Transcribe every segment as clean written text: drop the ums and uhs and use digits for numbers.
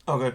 Okay.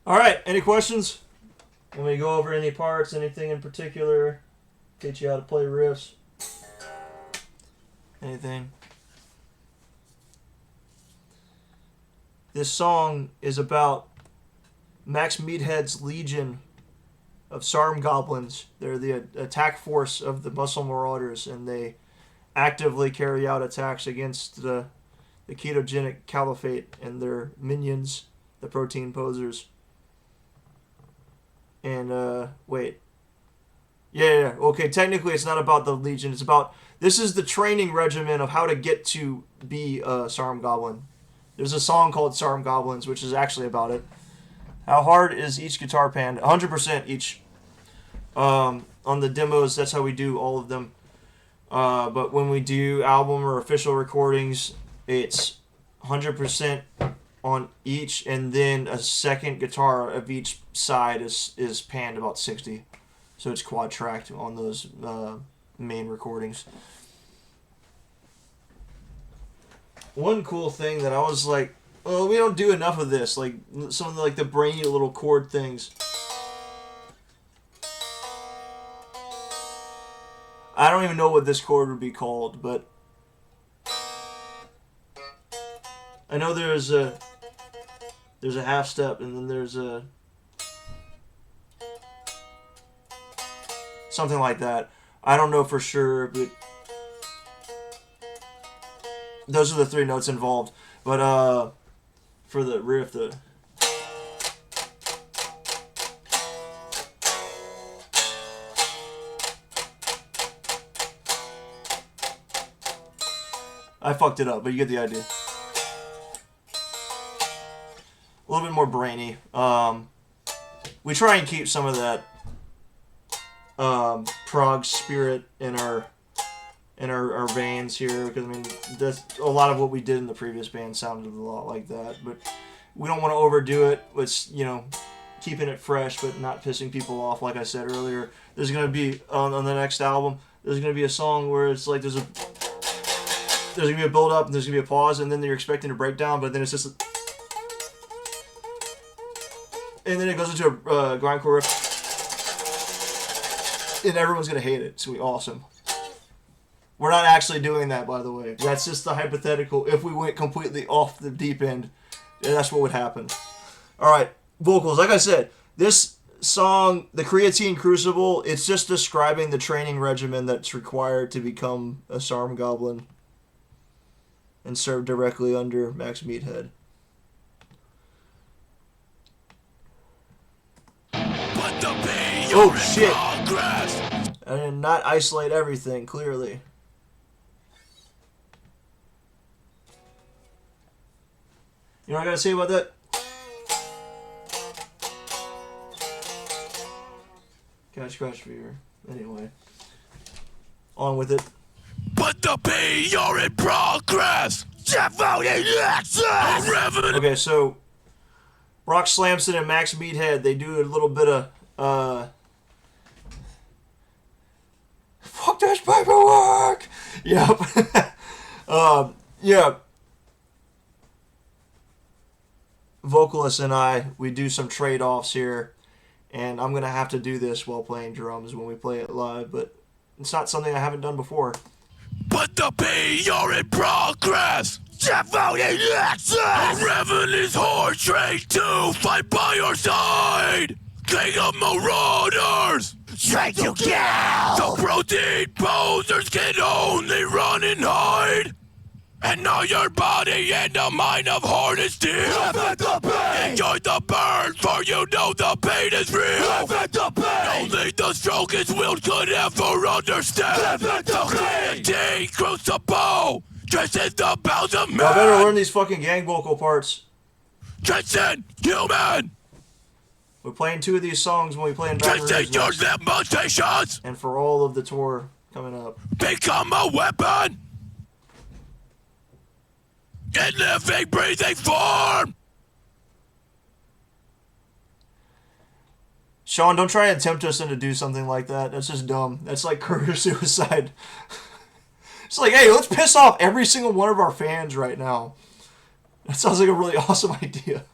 All right. Any questions? When we go over any parts, anything in particular, teach you how to play riffs, anything. This song is about Max Meathead's legion of Sarm goblins. They're the attack force of the Muscle Marauders, and they actively carry out attacks against the ketogenic caliphate and their minions, the protein posers. And wait, yeah. Okay, technically it's not about the legion. It's about this is the training regimen of how to get to be a Sarm goblin. There's a song called Sarm Goblins, which is actually about it. How hard is each guitar pan? 100% each. On the demos, that's how we do all of them. But when we do album or official recordings, it's 100% on each, and then a second guitar of each side is panned about 60. So it's quad tracked on those main recordings. One cool thing that I was like, well, we don't do enough of this, like some of the brainy little chord things. I don't even know what this chord would be called, but I know there's a half step, and then there's a something like that. I don't know for sure, but those are the three notes involved. But for the riff, I fucked it up, but you get the idea. A little bit more brainy. We try and keep some of that prog spirit in our bands here, because I mean, that's a lot of what we did in the previous band sounded a lot like that, but we don't want to overdo it. It's, you know, keeping it fresh but not pissing people off. Like I said earlier, there's gonna be on the next album, there's gonna be a song where it's like there's gonna be a build up and there's gonna be a pause and then you're expecting a breakdown, but then it's just and then it goes into a grindcore riff and everyone's gonna hate it. It's gonna be awesome. We're not actually doing that, by the way. That's just the hypothetical. If we went completely off the deep end, that's what would happen. Alright, vocals. Like I said, this song, The Creatine Crucible, it's just describing the training regimen that's required to become a Sarm Goblin and serve directly under Max Meathead. Oh shit! I did not isolate everything, clearly. You know what I gotta say about that? Cat scratch fever. Anyway. On with it. But the P, you're in progress! Okay, so Brock Slamson and Max Meathead, they do a little bit of fuck this paperwork! Yep. Yeah. Vocalist and I, we do some trade-offs here, and I'm gonna have to do this while playing drums when we play it live, but it's not something I haven't done before. But the P, you're in progress! Reveille's horse trade to fight by your side! King of Marauders! Straight to kill! The protein posers can only run and hide! And now your body and a mind of hard and steel. Enjoy the burn, for you know the pain is real. Only the strongest will could ever understand. The creatine crucible transcends the bounds of man. I better learn these fucking gang vocal parts. Transcend human. We're playing 2 of these songs when we play in Baton Rouge Transcend your limitations. and for all of the tour coming up. Become a weapon. In living, breathing form! Sean, don't try and tempt us into do something like that. That's just dumb. That's like career suicide. It's like, hey, let's piss off every single one of our fans right now. That sounds like a really awesome idea.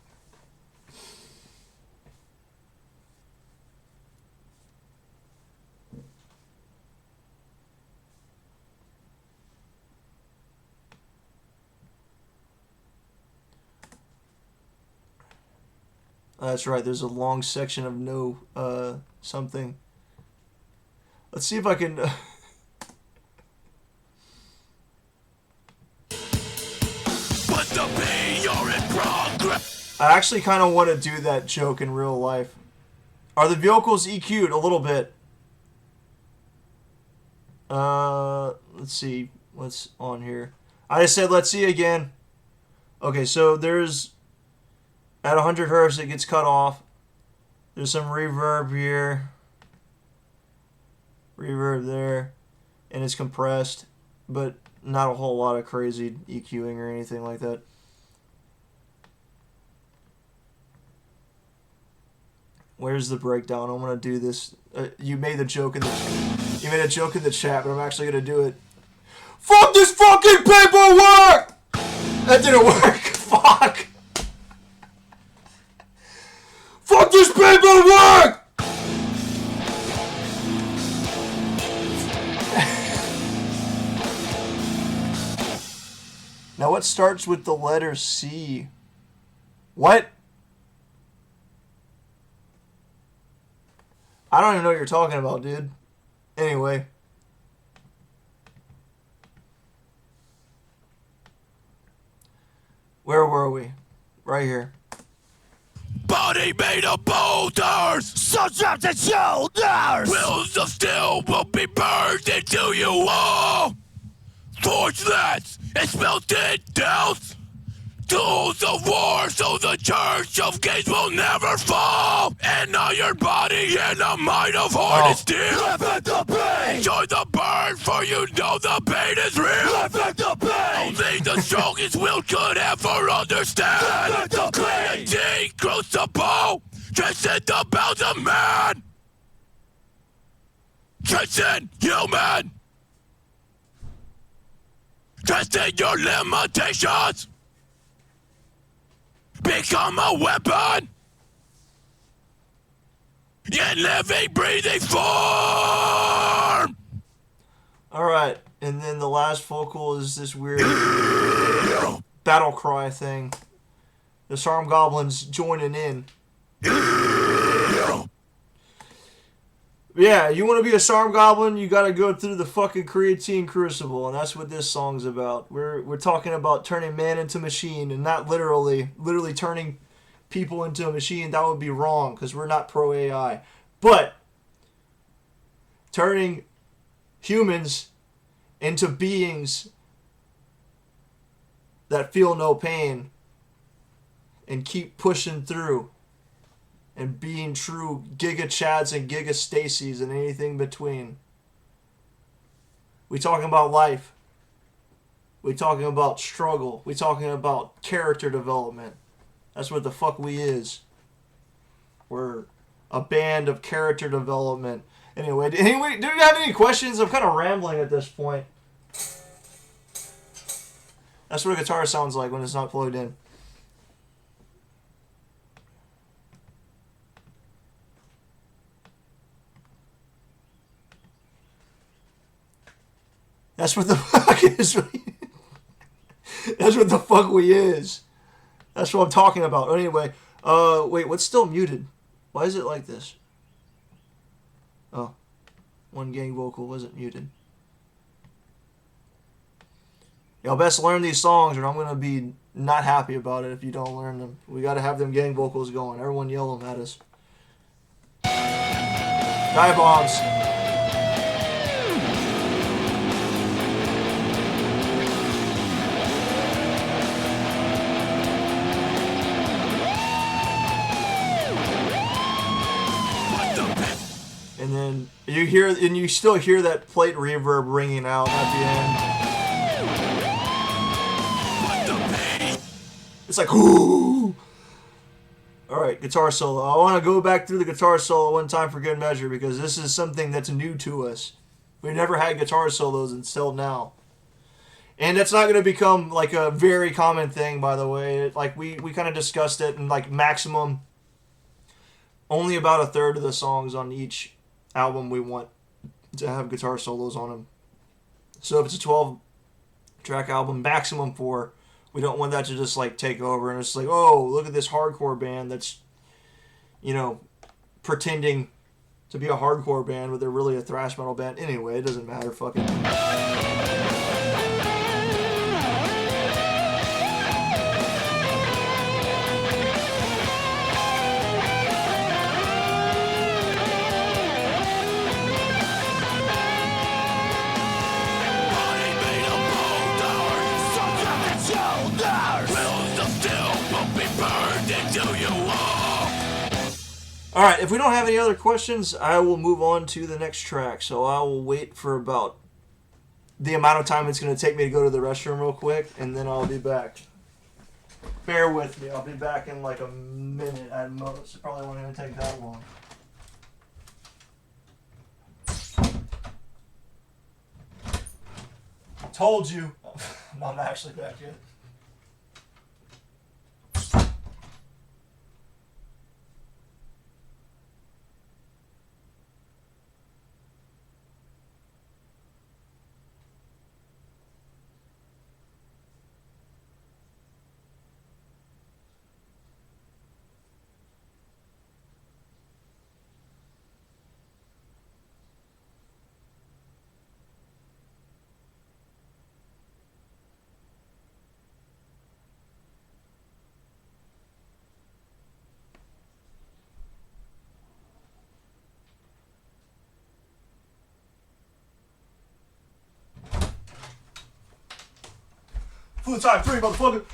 That's right, there's a long section of no, something. Let's see if I can... But the P, you're in progress. I actually kind of want to do that joke in real life. Are the vocals EQ'd a little bit? Let's see what's on here. I just said let's see again. Okay, so there's... At 100 hertz, it gets cut off. There's some reverb here. Reverb there. And it's compressed. But not a whole lot of crazy EQing or anything like that. Where's the breakdown? I'm going to do this. You made a joke in the chat, but I'm actually going to do it. Fuck this fucking paperwork! That didn't work. Fuck. Fuck this paperwork! Now what starts with the letter C? What? I don't even know what you're talking about, dude. Anyway. Where were we? Right here. Body made of boulders, so drop the shoulders. Wheels of steel will be burned into you all. Forge that is melted down. Tools of war, so the church of gates will never fall. And now your body and a mind of heart and steel. Enjoy the burn, for you know the pain is real. Live at the pain. Only the strongest will could ever understand. Live at the pain. Deity crucible, transcend the bounds of man. Transcend human. Transcend your limitations. Become a weapon. In living, breathing form. All right, and then the last vocal is this weird battle cry thing. The Sarm Goblins joining in. Yeah, you want to be a Sarm Goblin, you got to go through the fucking creatine crucible, and that's what this song's about. We're talking about turning man into machine, and not literally turning people into a machine. That would be wrong, because we're not pro AI. But turning humans into beings that feel no pain and keep pushing through and being true Giga Chads and Giga Stacys and anything between. We talking about life. We talking about struggle. We talking about character development. That's what the fuck we is. We're a band of character development. Anyway, do you have any questions? I'm kind of rambling at this point. That's what a guitar sounds like when it's not plugged in. That's what the fuck is. That's what the fuck we is. That's what I'm talking about. Anyway, wait, what's still muted? Why is it like this? Oh, one gang vocal wasn't muted. Y'all best learn these songs or I'm going to be not happy about it if you don't learn them. We got to have them gang vocals going. Everyone yell them at us. Dive bombs. And then you still hear that plate reverb ringing out at the end. It's like, ooh. All right, guitar solo. I want to go back through the guitar solo one time for good measure because this is something that's new to us. We never had guitar solos until now. And that's not going to become like a very common thing, by the way. Like we kind of discussed it, and like maximum, only about a third of the songs on each album we want to have guitar solos on them. So if it's a 12-track album, maximum 4. We don't want that to just like take over and it's like, oh, look at this hardcore band that's, pretending to be a hardcore band, but they're really a thrash metal band. Anyway, it doesn't matter. Fuck it. All right, if we don't have any other questions, I will move on to the next track. So I will wait for about the amount of time it's going to take me to go to the restroom real quick, and then I'll be back. Bear with me. I'll be back in like a minute at most. It probably won't even take that long. Told you. I'm not actually back yet. Full time 3, motherfucker.